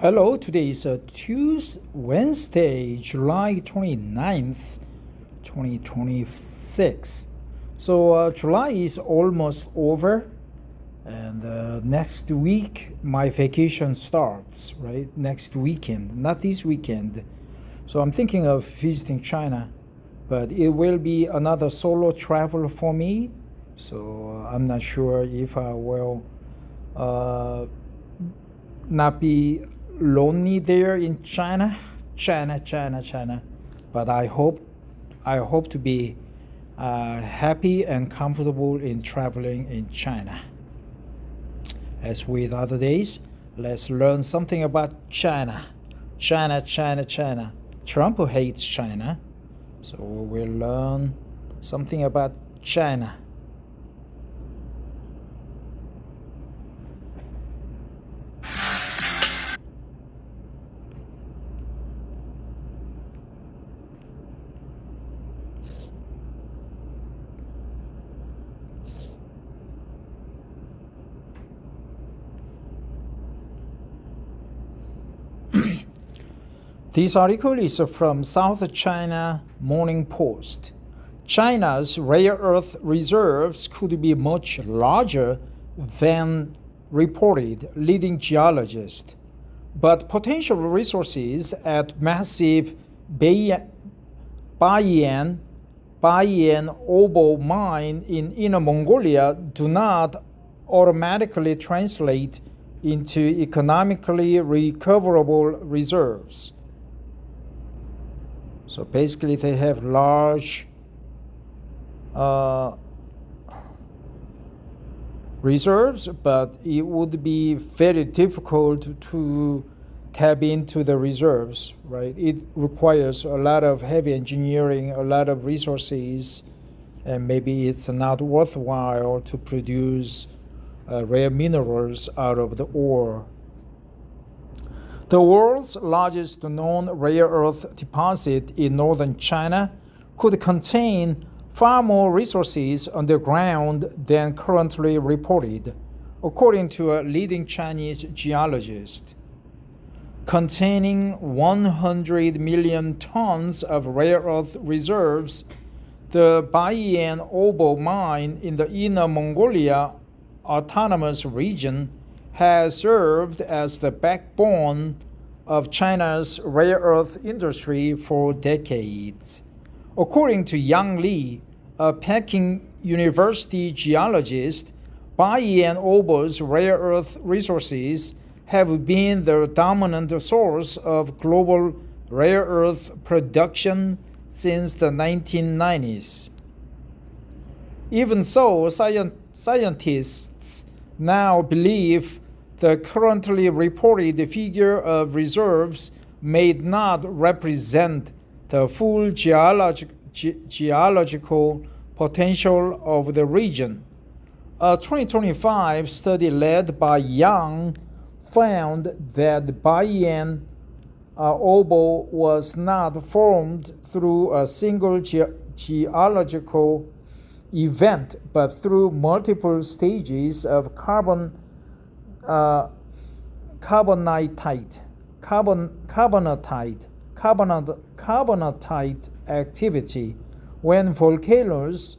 Hello, today is Tuesday, Wednesday, July 29th, 2026. So July is almost over, and next week my vacation starts, right? Next weekend, not this weekend. So I'm thinking of visiting China, but it will be another solo travel for me. So I'm not sure if I will not be lonely there in China. But I hope to be happy and comfortable in traveling in China. As with other days, let's learn something about China. China. Trump hates China, so we'll learn something about China. This article is from South China Morning Post. China's rare earth reserves could be much larger than reported, leading geologists. But potential resources at massive bayan Obo mine in Inner Mongolia do not automatically translate into economically recoverable reserves. So basically, they have large reserves, but it would be very difficult to tap into the reserves, right? It requires a lot of heavy engineering, a lot of resources, and maybe it's not worthwhile to produce rare minerals out of the ore. The world's largest known rare earth deposit in northern China could contain far more resources underground than currently reported, according to a leading Chinese geologist. Containing 100 million tons of rare earth reserves, the Bayan Obo mine in the Inner Mongolia Autonomous Region has served as the backbone of China's rare earth industry for decades. According to Yang Li, a Peking University geologist, Bayan Obo's rare earth resources have been the dominant source of global rare earth production since the 1990s. Even so, scientists now believe the currently reported figure of reserves may not represent the full geological potential of the region. A 2025 study led by Yang found that Bayan Obo was not formed through a single geological event, but through multiple stages of carbonatite activity. When volcanoes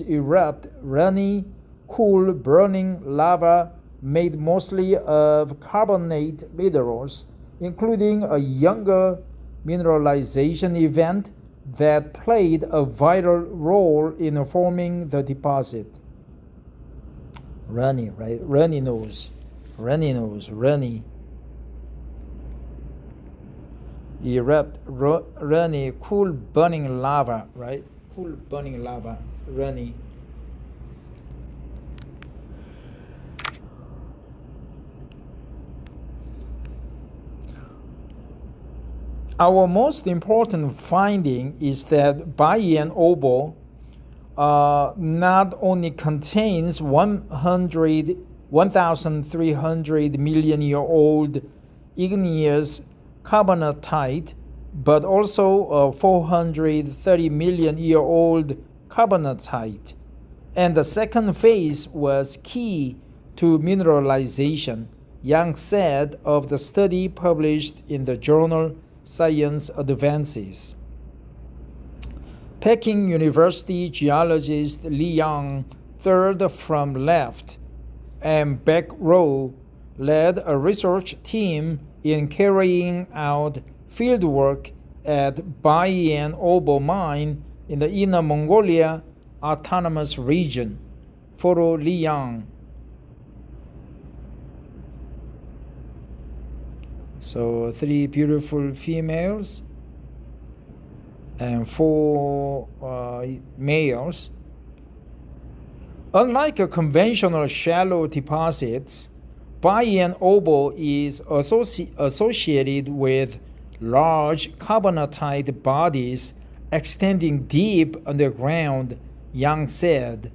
erupt, runny, cool, burning lava made mostly of carbonate minerals, including a younger mineralization event that played a vital role in forming the deposit. Runny, right? Runny nose. Erupt, runny, cool burning lava, right? Cool burning lava, runny. Our most important finding is that Bayan Obo not only contains 1,300 million year old igneous carbonatite, but also a 430 million year old carbonatite. And the second phase was key to mineralization. Yang said of the study published in the journal Science Advances. Peking University geologist Li Yang, third from left, and back row, led a research team in carrying out fieldwork at Bayan mine in the Inner Mongolia Autonomous Region. Photo Li Yang. So 3 beautiful females and 4 males. Unlike conventional shallow deposits, Bayan is associated with large carbonatite bodies extending deep underground, Yang said,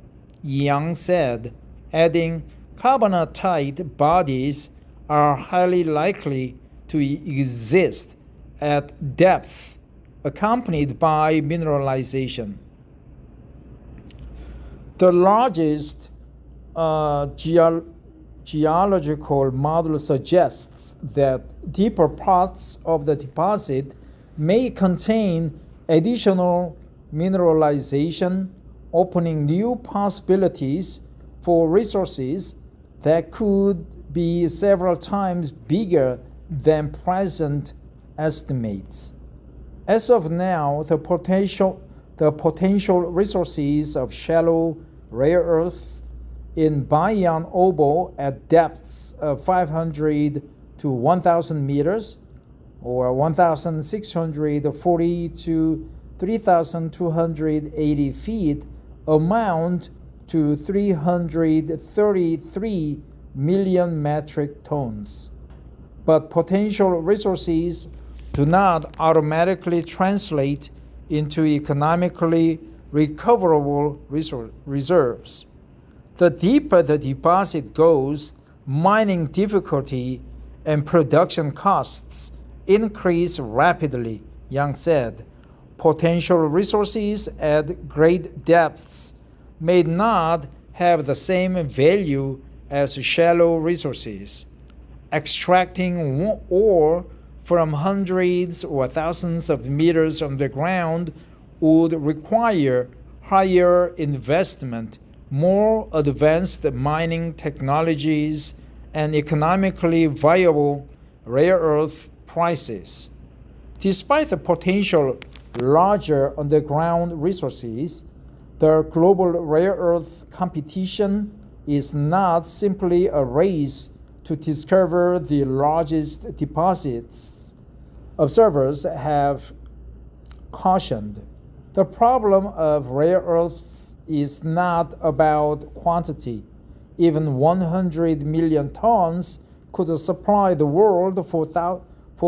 adding, carbonatite bodies are highly likely to exist at depth, accompanied by mineralization. The largest geological model suggests that deeper parts of the deposit may contain additional mineralization, opening new possibilities for resources that could be several times bigger than present estimates. As of now, the potential resources of shallow rare earths in Bayan at depths of 500 to 1,000 meters, or 1,640 to 3,280 feet, amount to 333 million metric tons. But potential resources do not automatically translate into economically recoverable reserves. The deeper the deposit goes, mining difficulty and production costs increase rapidly, Yang said. Potential resources at great depths may not have the same value as shallow resources. Extracting ore from hundreds or thousands of meters underground would require higher investment, more advanced mining technologies, and economically viable rare earth prices. Despite the potential larger underground resources, the global rare earth competition is not simply a race to discover the largest deposits. Observers have cautioned. The problem of rare earths is not about quantity. Even 100 million tons could supply the world for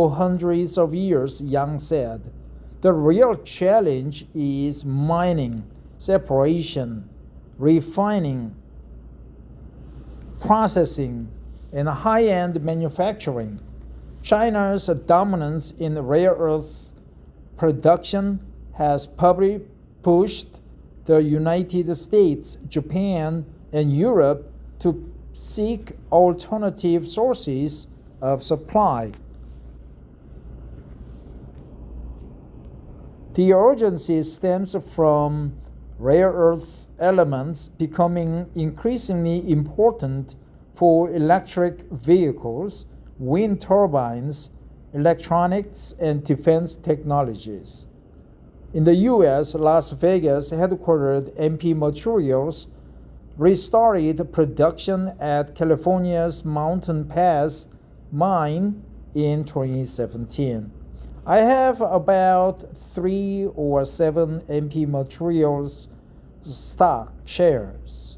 hundreds of years, Yang said. The real challenge is mining, separation, refining, processing, and high-end manufacturing. China's dominance in rare earth production has probably pushed the United States, Japan, and Europe to seek alternative sources of supply. The urgency stems from rare earth elements becoming increasingly important for electric vehicles, wind turbines, electronics, and defense technologies. In the U.S., Las Vegas headquartered MP Materials restarted production at California's Mountain Pass mine in 2017. I have about 3 or 7 MP Materials stock shares.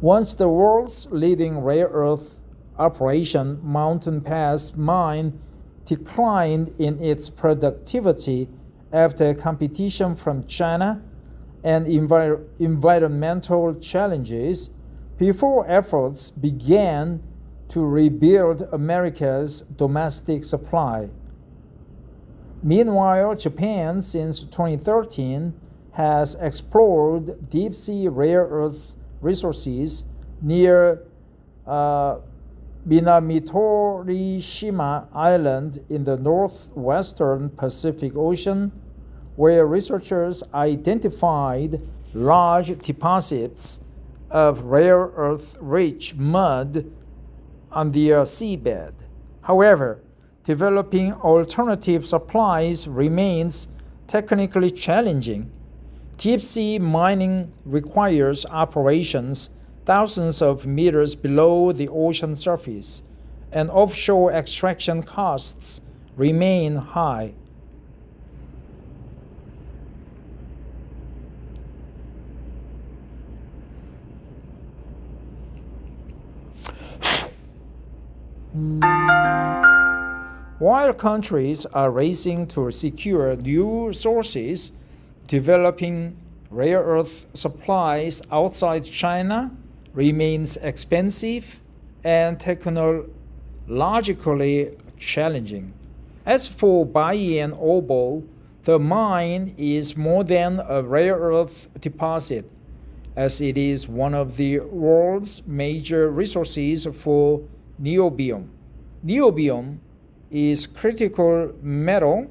Once the world's leading rare earth operation, Mountain Pass mine, declined in its productivity after competition from China and environmental challenges, before efforts began to rebuild America's domestic supply. Meanwhile, Japan, since 2013, has explored deep-sea rare earth resources near Minatorishima Island in the northwestern Pacific Ocean, where researchers identified large deposits of rare earth-rich mud on the seabed. However, developing alternative supplies remains technically challenging. Deep-sea mining requires operations thousands of meters below the ocean surface, and offshore extraction costs remain high. While countries are racing to secure new sources, developing rare earth supplies outside China remains expensive and technologically challenging. As for bayan obo, the mine is more than a rare earth deposit, as it is one of the world's major resources for niobium. Niobium is critical metal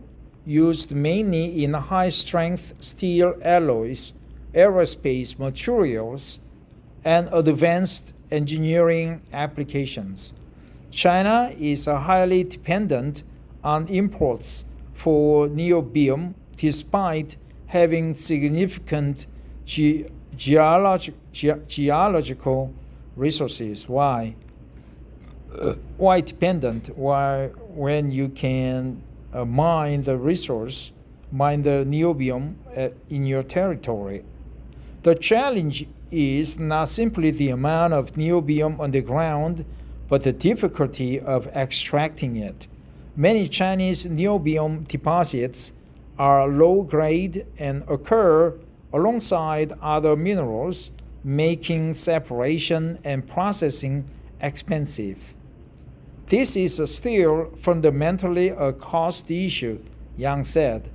used mainly in high-strength steel alloys, aerospace materials, and advanced engineering applications. China is highly dependent on imports for niobium despite having significant geological resources. Why? Why dependent? Why, when you can mine the niobium in your territory? The challenge is not simply the amount of niobium on the ground, but the difficulty of extracting it. Many Chinese niobium deposits are low grade and occur alongside other minerals, making separation and processing expensive. This is still fundamentally a cost issue, Yang said.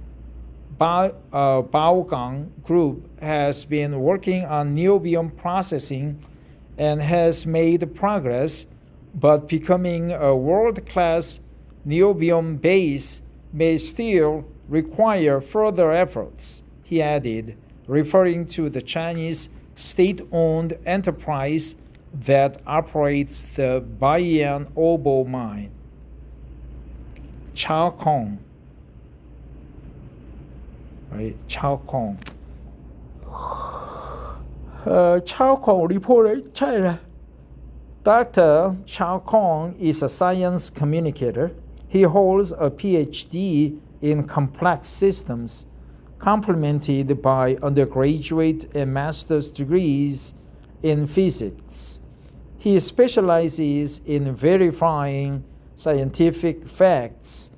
Baogang Group has been working on niobium processing and has made progress, but becoming a world-class niobium base may still require further efforts, he added, referring to the Chinese state-owned enterprise that operates the Bayan Obo mine. Chao-Kong. Right, Chao-Kong. Chao-Kong reported China. Dr. Chao-Kong is a science communicator. He holds a PhD in complex systems, complemented by undergraduate and master's degrees in physics. He specializes in verifying scientific facts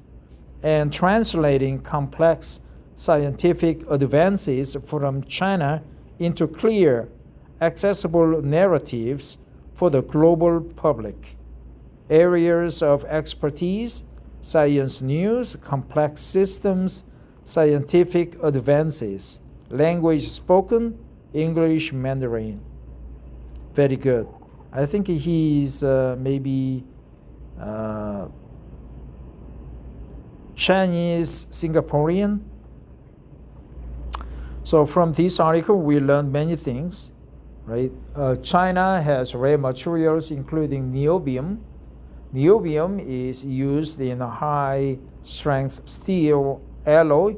and translating complex scientific advances from China into clear, accessible narratives for the global public. Areas of expertise: science news, complex systems, scientific advances, language spoken, English, Mandarin. Very good. I think he's maybe Chinese Singaporean. So from this article, we learned many things, right? China has rare materials, including niobium. Niobium is used in a high-strength steel alloy,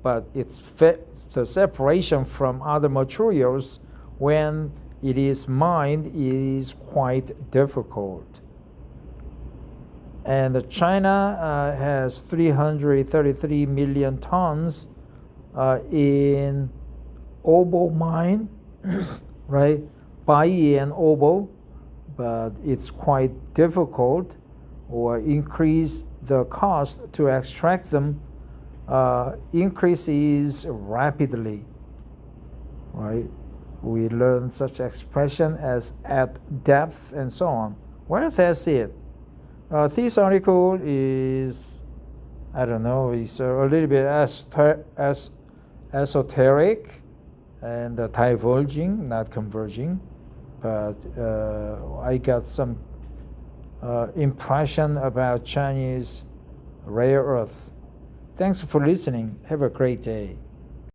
but the separation from other materials when it is mined is quite difficult. And China has 333 million tons in obo mine, right? Bayan obo, but it's quite difficult or increase the cost to extract them increases rapidly, right? We learn such expression as at depth and so on. Well, that's it. This article is, I don't know, it's a little bit esoteric and diverging, not converging, but I got some impression about Chinese rare earth. Thanks for listening. Have a great day.